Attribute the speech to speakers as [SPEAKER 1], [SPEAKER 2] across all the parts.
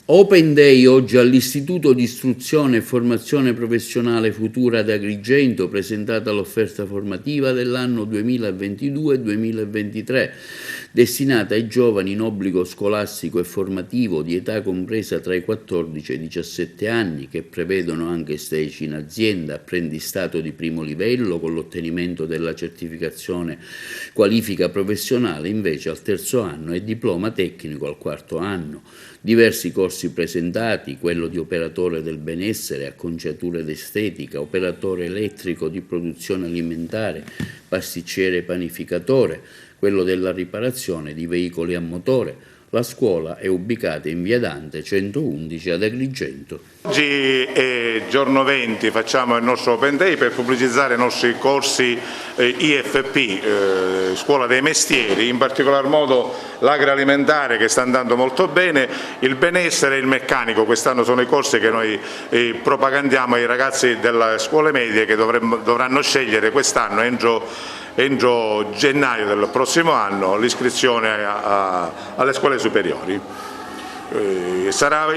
[SPEAKER 1] Open Day oggi all'Istituto di Istruzione e Formazione Professionale Futura ad Agrigento, presentata l'offerta formativa dell'anno 2022-2023, destinata ai giovani in obbligo scolastico e formativo di età compresa tra i 14 e i 17 anni, che prevedono anche stage in azienda, apprendistato di primo livello con l'ottenimento della certificazione qualifica professionale invece al terzo anno e diploma tecnico al quarto anno. Diversi corsi presentati, quello di operatore del benessere, acconciatura ed estetica, operatore elettrico di produzione alimentare, pasticcere e panificatore, quello della riparazione di veicoli a motore. La scuola è ubicata in via Dante 111 ad Agrigento.
[SPEAKER 2] Oggi è giorno 20, facciamo il nostro Open Day per pubblicizzare i nostri corsi IFP, Scuola dei Mestieri, in particolar modo l'agroalimentare che sta andando molto bene, il benessere e il meccanico. Quest'anno sono i corsi che noi propagandiamo ai ragazzi delle scuole medie che dovranno scegliere quest'anno entro gennaio del prossimo anno l'iscrizione alle scuole superiori.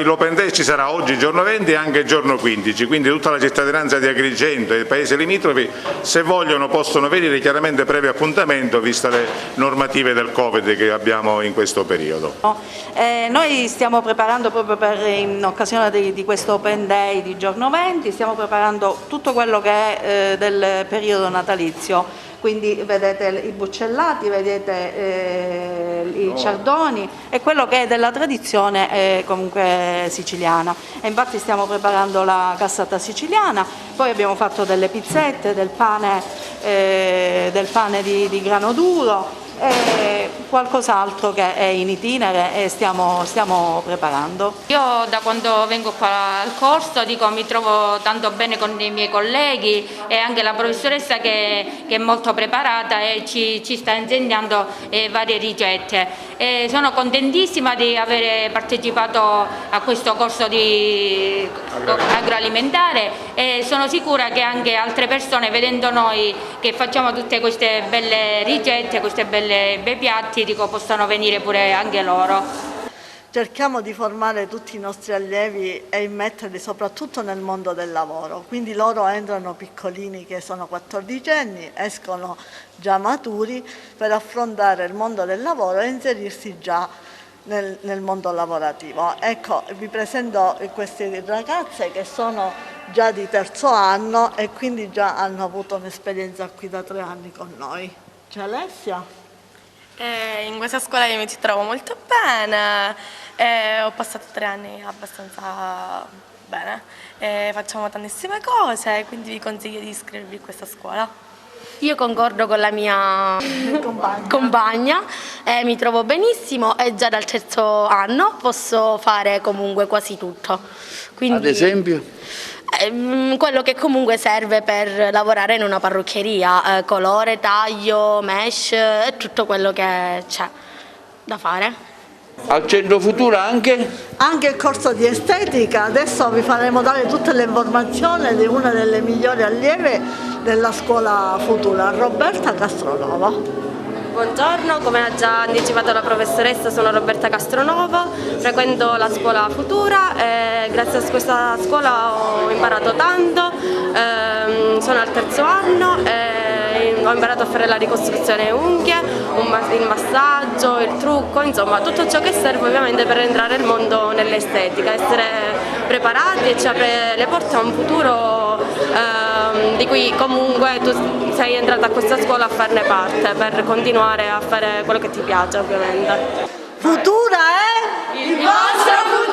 [SPEAKER 2] L'Open Day ci sarà oggi giorno 20 e anche giorno 15, quindi tutta la cittadinanza di Agrigento e dei paesi limitrofi, se vogliono, possono venire, chiaramente previo appuntamento viste le normative del Covid che abbiamo in questo periodo.
[SPEAKER 3] Noi stiamo preparando proprio in occasione di questo Open Day di giorno 20, stiamo preparando tutto quello che è del periodo natalizio. Quindi vedete i buccellati, vedete i ciardoni e quello che è della tradizione comunque siciliana. E infatti stiamo preparando la cassata siciliana, poi abbiamo fatto delle pizzette, del pane di grano duro e qualcos'altro che è in itinere e stiamo preparando.
[SPEAKER 4] Io da quando vengo qua al corso mi trovo tanto bene con i miei colleghi e anche la professoressa che è molto preparata e ci sta insegnando varie ricette. E sono contentissima di aver partecipato a questo corso di agroalimentare e sono sicura che anche altre persone, vedendo noi che facciamo tutte queste belle ricette, queste bei piatti, possano venire pure anche loro.
[SPEAKER 5] Cerchiamo di formare tutti i nostri allievi e immetterli soprattutto nel mondo del lavoro, quindi loro entrano piccolini che sono 14 anni, escono già maturi per affrontare il mondo del lavoro e inserirsi già nel mondo lavorativo. Ecco, vi presento queste ragazze che sono già di terzo anno e quindi già hanno avuto un'esperienza qui da 3 anni con noi. C'è Alessia?
[SPEAKER 6] In questa scuola io mi ci trovo molto bene, ho passato 3 anni abbastanza bene, facciamo tantissime cose, quindi vi consiglio di iscrivervi a questa scuola.
[SPEAKER 7] Io concordo con la mia compagna, mi trovo benissimo e già dal terzo anno posso fare comunque quasi tutto. Quindi,
[SPEAKER 1] ad esempio?
[SPEAKER 7] Quello che comunque serve per lavorare in una parrucchieria, colore, taglio, mesh e tutto quello che c'è da fare.
[SPEAKER 1] Al Centro Futura anche?
[SPEAKER 5] Anche il corso di estetica, adesso vi faremo dare tutte le informazioni di una delle migliori allieve della scuola Futura, Roberta Castronova.
[SPEAKER 8] Buongiorno, come ha già anticipato la professoressa, sono Roberta Castronova, frequento la scuola Futura e grazie a questa scuola ho imparato tanto, sono al terzo anno e ho imparato a fare la ricostruzione unghie, il massaggio, il trucco, insomma tutto ciò che serve ovviamente per entrare nel mondo nell'estetica, essere preparati e ci apre le porte a un futuro di cui comunque tu sei entrata a questa scuola a farne parte per continuare a fare quello che ti piace ovviamente.
[SPEAKER 5] Futura è il vostro futuro!